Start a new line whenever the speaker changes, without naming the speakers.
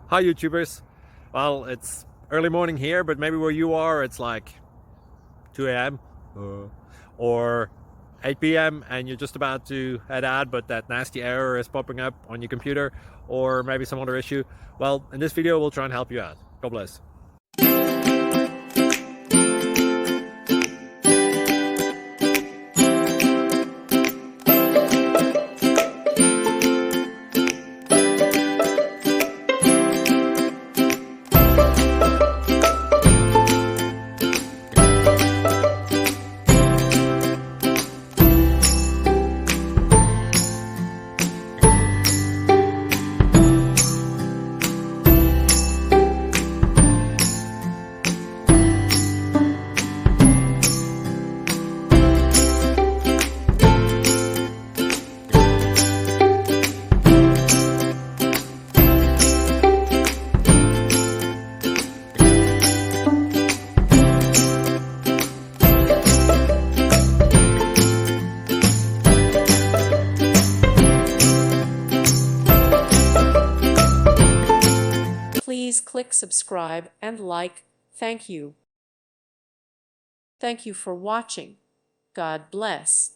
Hi YouTubers. Well, it's early morning here, but maybe where you are it's like 2 a.m. Or 8 p.m. and you're just about to head out, but that nasty error is popping up on your computer, or maybe some other issue. Well, in this video we'll try and help you out. God bless.
Please click subscribe and like. Thank you. Thank you for watching. God bless.